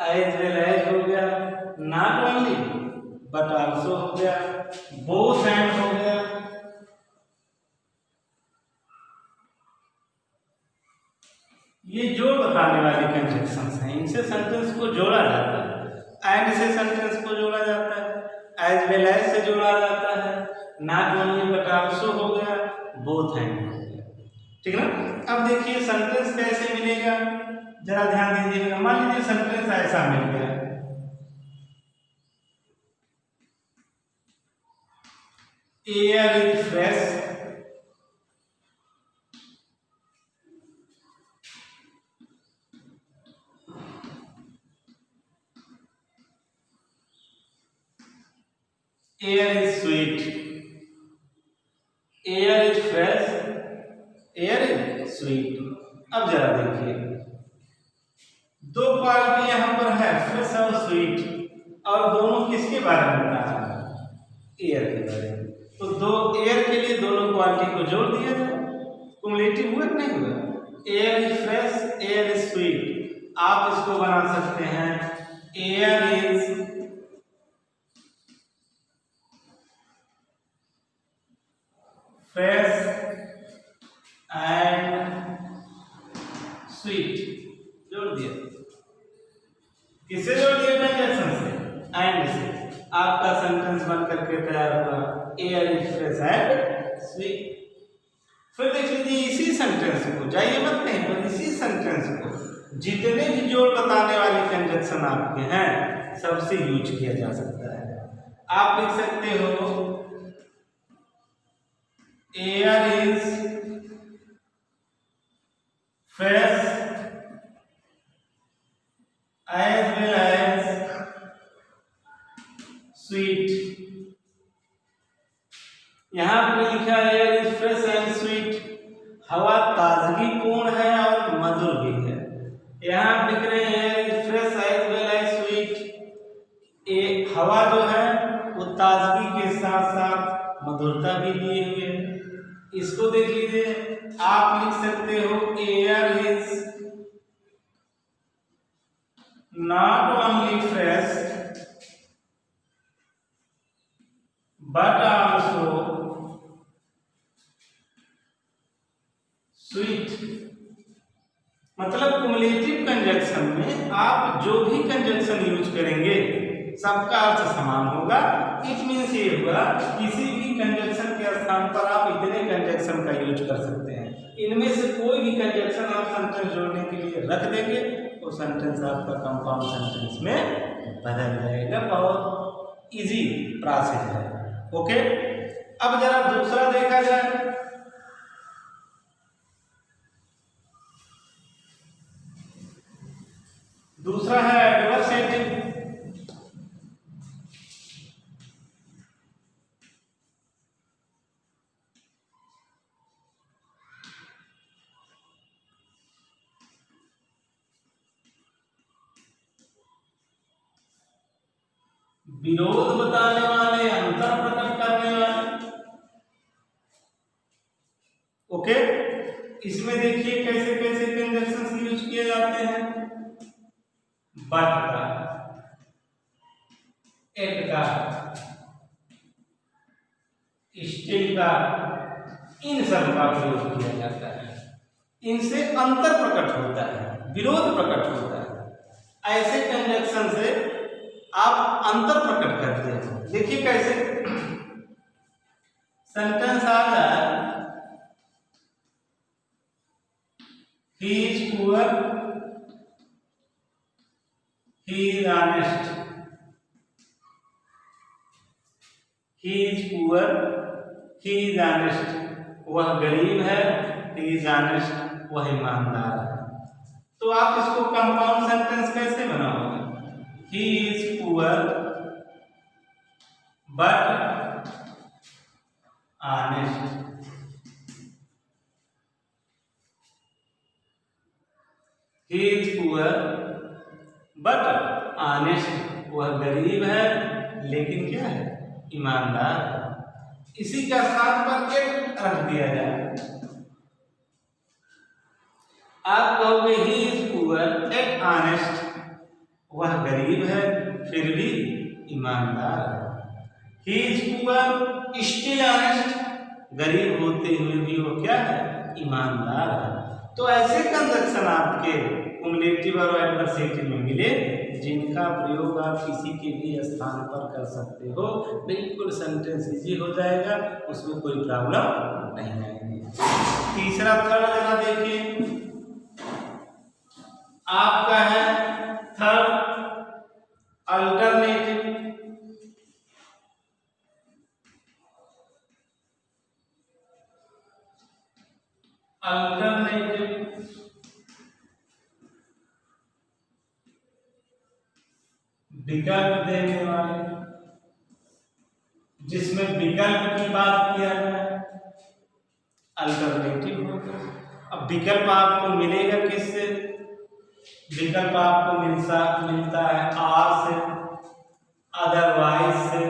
As well as हो गया, not only but also हो गया, बोथ एंड हो गया, ये जोड़ बताने वाले कंजक्शंस हैं, इनसे सेंटेंस को जोड़ा जाता है। एंड से सेंटेंस को जोड़ा जाता है, एज वेल एज से जोड़ा जाता है, नॉट ओनली बट आल्सो हो गया, बोथ एंड हो गया। ठीक है ना। अब देखिए सेंटेंस कैसे मिलेगा, जरा ध्यान दीजिएगा। मान लीजिए सेंटेंस ऐसा मिल गया, air is fresh, air is sweet, air is fresh, air is sweet. अब जरा देखिए, दो क्वालिटी यहां पर है, फ्रेश और स्वीट, और दोनों किसके बारे में बता रहा है, एयर के बारे में। तो दो एयर के लिए दोनों क्वालिटी को जोड़ दिया जाए, कुमुलेटिव हुआ कि नहीं हुआ। Air is fresh, air is sweet, आप इसको बना सकते हैं air is fresh and sweet, जोड़ दिया। किससे जोड़ दिया, कंजक्शन से, एंड से। आपका सेंटेंस बन करके तैयार हुआ, air is fresh and sweet. फिर देख लीजिए इसी सेंटेंस को, जाइए मत कहीं पर, इसी सेंटेंस को जितने भी जोड़ बताने वाले कंजक्शन आपके हैं सबसे यूज किया जा सकता है। आप लिख सकते हो air is fresh as well as sweet. यहां पर लिखा है air is fresh and sweet, हवा ताजगी पूर्ण है और मधुर भी है। यहां लिख रहे हैं air is fresh as well as sweet, हवा जो है वो ताजगी के साथ साथ मधुरता भी दिए हुए। इसको देख लीजिए, आप लिख सकते हो air is not only fresh but also sweet. मतलब कुमुलेटिव कंजक्शन में आप जो भी कंजक्शन यूज करेंगे सबका अर्थ समान होगा। इट मीन्स ये हुआ किसी भी कंजक्शन के स्थान पर आप इतने कंजक्शन का यूज कर सकते हैं, इनमें से कोई भी कंजक्शन आप सेंटेंस जोड़ने के लिए रख देंगे तो सेंटेंस आपका कंपाउंड सेंटेंस में बदल जाएगा। बहुत इजी प्रोसेस है। ओके, अब जरा दूसरा देखा जाए। दूसरा है एडवर्सेटिव। विरोध बताने वाले, अंतर प्रकट करने वाले। ओके, इसमें देखिए कैसे कैसे कंजक्शंस यूज किए जाते हैं। बट का, एट का, स्टिल का, इन सब का प्रयोग किया जाता है। इनसे अंतर प्रकट होता है, विरोध प्रकट होता है। ऐसे कंजक्शन से आप अंतर प्रकट करते हैं। देखिए कैसे, सेंटेंस आ जाए he is poor, he is honest, he is poor, he is honest, वह गरीब है, ही इज ऑनेस्ट, वह ईमानदार है। तो आप इसको कंपाउंड सेंटेंस कैसे बनाओगे, he is poor but honest, he is poor but honest, वह गरीब है लेकिन क्या है, ईमानदार है। इसी का स्थान पर एक रख दिया जाए। आप कहोगे he is poor and honest, वह गरीब है फिर भी ईमानदार है। He is poor still honest, गरीब होते हुए भी वो क्या है, ईमानदार है। तो ऐसे कंजक्शन आपके कुमुलेटिव और एडवर्सेटिव में मिले जिनका प्रयोग आप किसी के भी स्थान पर कर सकते हो, बिल्कुल सेंटेंस इजी हो जाएगा, उसमें कोई प्रॉब्लम नहीं आएगी। तीसरा थर्ड जरा देखिए, आपका है थर्ड अल्टरनेटिव। अल्टरनेटिव विकल्प देने वाले, जिसमें विकल्प की बात किया जाए, अल्टरनेटिव होगा। अब विकल्प आपको मिलेगा किससे, विकल्प आपको मिलता है आर से, अदरवाइज से,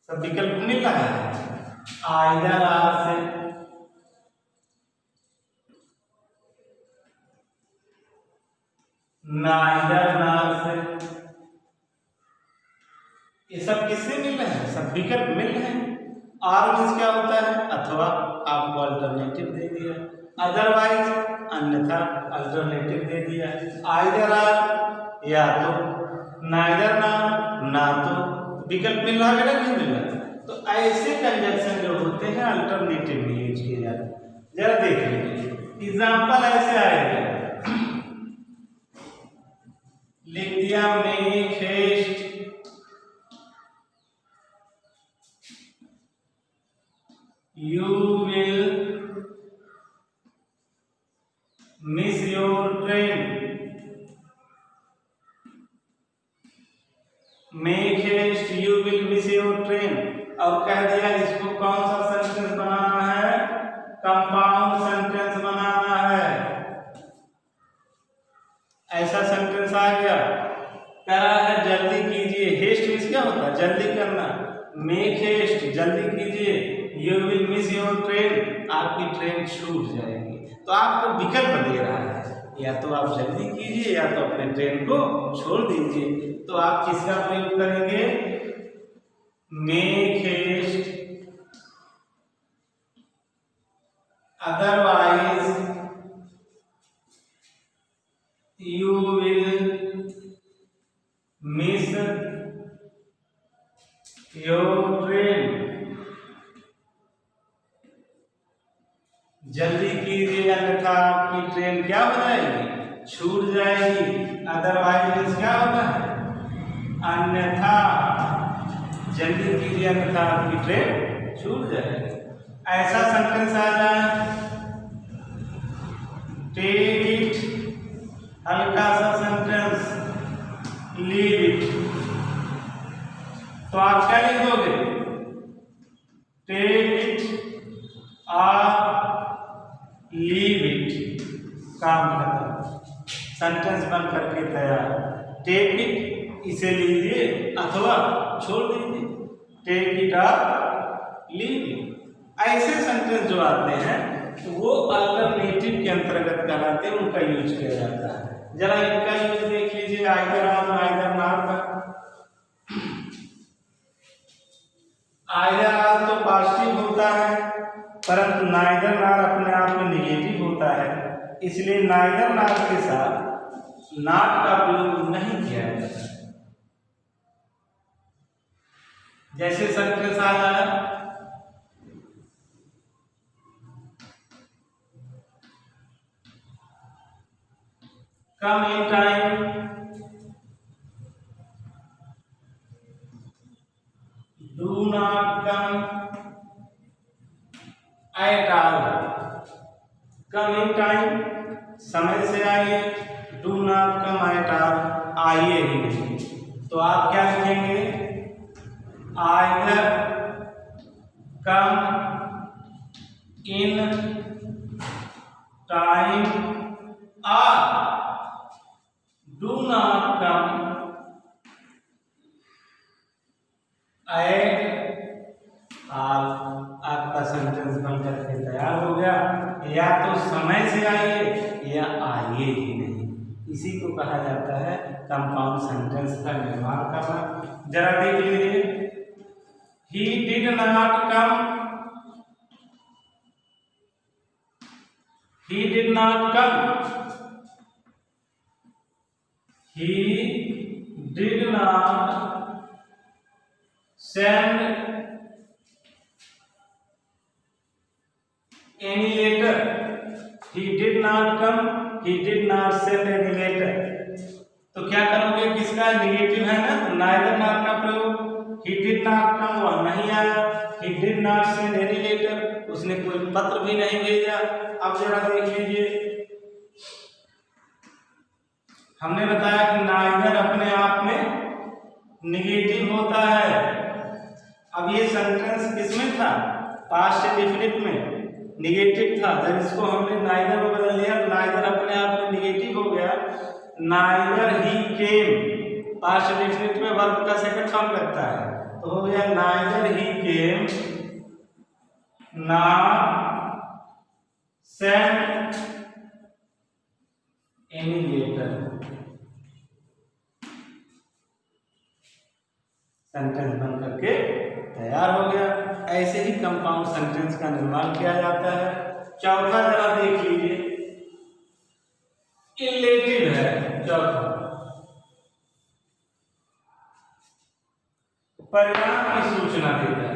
सब विकल्प मिल रहा है, आइदर आर से, नाइदर नार से, ये सब किससे मिल रहे हैं, सब विकल्प मिल रहे हैं। आर मीन्स क्या होता है, अथवा आपको अल्टरनेटिव दे दिया, अदरवाइज अन्यथा अल्टरनेटिव दे दिया, आइदर आर या तो, नाइदर नार ना तो, विकल्प मिल रहा है नहीं मिल रहा। तो ऐसे कंजक्शन जो होते हैं अल्टरनेटिव में यूज किए जाते हैं। जरा देख लीजिए एग्जाम्पल ऐसे आएगा, लिख दिया make haste, you will miss your train, make haste you will miss your train। और कह दिया इसको कौन सा सेंटेंस बनाना है, कंपाउंड सेंटेंस बनाना है। ऐसा सेंटेंस आ गया, कह रहा है जल्दी कीजिए, हेस्ट मीन्स क्या होता है, जल्दी करना, मेक हेस्ट जल्दी कीजिए, you will miss your train आपकी ट्रेन छूट जाएगी। तो आपको विकल्प दे रहा है, या तो आप जल्दी कीजिए या तो अपने ट्रेन को छोड़ दीजिए। तो आप किसका प्रयोग करेंगे, make haste, otherwise you will miss your train, जल्दी कीजिए अन्यथा आपकी ट्रेन क्या हो जाएगी, छूट जाएगी। अदरवाइज क्या होता है, अन्यथा, जल्दी कीजिए अन्यथा आपकी ट्रेन छूट जाएगी। ऐसा सेंटेंस आ जाए, टेक इट, हल्का सा सेंटेंस, लीव इट, तो आप क्या लिख दोगे, टेक इट और लीव इट, काम खत्म, सेंटेंस बन करके तैयार। टेक इट इसे लीजिए अथवा छोड़ दीजिए, टेक इट और लीव इट। ऐसे सेंटेंस जो आते हैं तो वो अल्टरनेटिव के अंतर्गत कहलाते हैं, उनका यूज किया जाता है। जरा इनका यूज देख लीजिए, आइदर आर आइदर नार का। आइदर आर तो पॉजिटिव होता है, परंतु नाइदर नार अपने आप में निगेटिव होता है, इसलिए नाइदर नार के साथ नॉट का प्रयोग नहीं किया जाता। जैसे सेंटेंस आ जाए, come in time, do not come at all. Come in time समय से आइए, do not come at all आइए ही नहीं। तो आप क्या लिखेंगे, आइदर कम इन टाइम और do not come at all. आपका सेंटेंस बनकर के तैयार हो गया, या तो समय से आइए या आइए चाहिए ही नहीं। इसी को कहा जाता है कंपाउंड सेंटेंस का निर्माण करना। जरा देख लीजिए, he did not come, he did not come, he did not send any letter, he did not come, he did not send any letter। तो क्या करोगे, किसका निगेटिव है ना, तो neither not का प्रयोग, he did not come वह नहीं आया, he did not send any letter उसने कोई पत्र भी नहीं भेजा। अब जरा देख लीजिए, हमने बताया कि नाइदर अपने आप में निगेटिव होता है। अब ये सेंटेंस किसमें था, पास्ट इंडेफिनिट में निगेटिव था। जब इसको हमने नाइदर में बदल दिया, नाइदर अपने आप में निगेटिव हो गया। नाइदर ही केम, पास्ट इंडेफिनिट में वर्ब का सेकंड फॉर्म लगता है, तो हो गया neither he came not send any letter। Sentence बन करके तैयार हो गया। ऐसे ही कंपाउंड सेंटेंस का निर्माण किया जाता है। चौथा जरा देख लीजिए, इलेटिव है चौथा, परिणाम की सूचना देता है।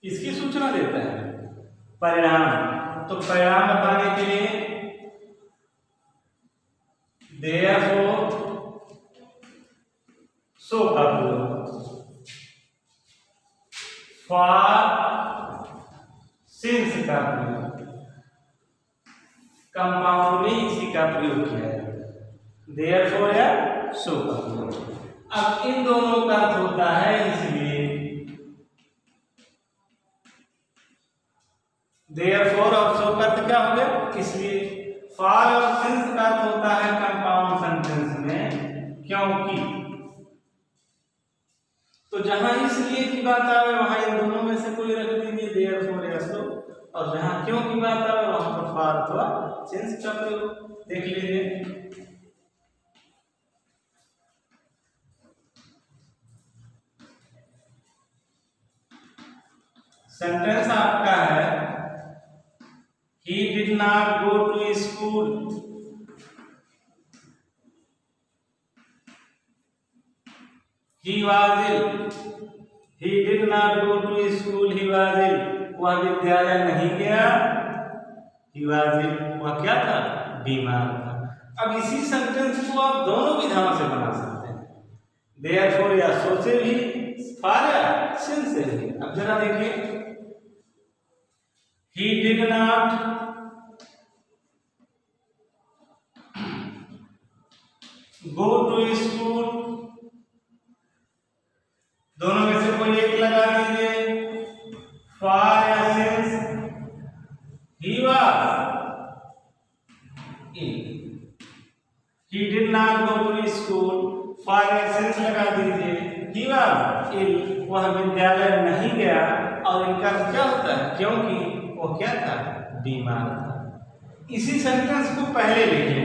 इसकी सूचना देता है परिणाम। तो परिणाम बताने के लिए therefore सो का प्रयोग, for since का प्रयोग, कंपाउंड में इसी का प्रयोग किया है, therefore या सो का प्रयोग। अब इन दोनों का अर्थ होता है इसलिए, therefore और so का अर्थ क्या हो गया, इसलिए। for और since का अर्थ होता है कंपाउंड सेंटेंस में क्योंकि। तो जहां इसलिए की बात आवे वहां इन दोनों में से कोई रख दीजिए, therefore या so, और जहां क्यों की बात आवे वहां पर for अथवा since का प्रयोग। देख लीजिए, सेंटेंस आपका है he did not go to school, he was ill, he did not go to school, he was ill वह विद्यालय नहीं गया, he was ill वह क्या था, बीमार था। अब इसी सेंटेंस को आप दोनों विधाओं से बना सकते हैं, therefore या so से भी, for या since से भी। अब जरा देखिए, he did not go to school, दोनों में से कोई एक लगा दीजिए, for या since, he was ill, he did not go to school, for या since लगा दीजिए, he was ill वह विद्यालय नहीं गया, और इनका क्या होता है, क्योंकि वो क्या था, बीमार था। इसी सेंटेंस को पहले लिखिए,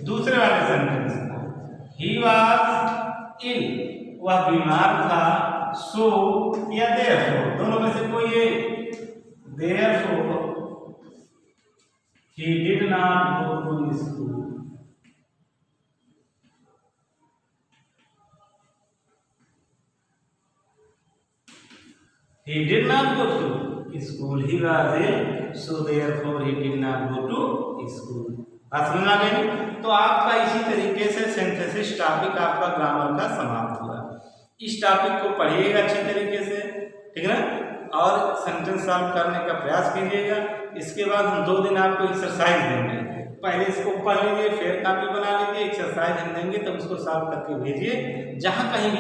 दूसरे वाले सेंटेंस को, he was ill वह बीमार था, so या therefore दोनों में से कोई एक, therefore he did not go to school। He did not go to school, he was ill, so therefore he did not go to school। बात समझ आ गई? तो आपका इसी तरीके से सिंथेसिस टॉपिक आपका ग्रामर का समाप्त हुआ। इस टॉपिक को पढ़िएगा अच्छी तरीके से, ठीक है ना, और सेंटेंस सॉल्व करने का प्रयास कीजिएगा। इसके बाद हम 2 दिन आपको एक्सरसाइज देंगे, पहले इसको पढ़ लीजिए, फिर कॉपी बना लीजिए, एक्सरसाइज हम देंगे तब उसको सॉल्व करके भेजिए। जहाँ कहीं भी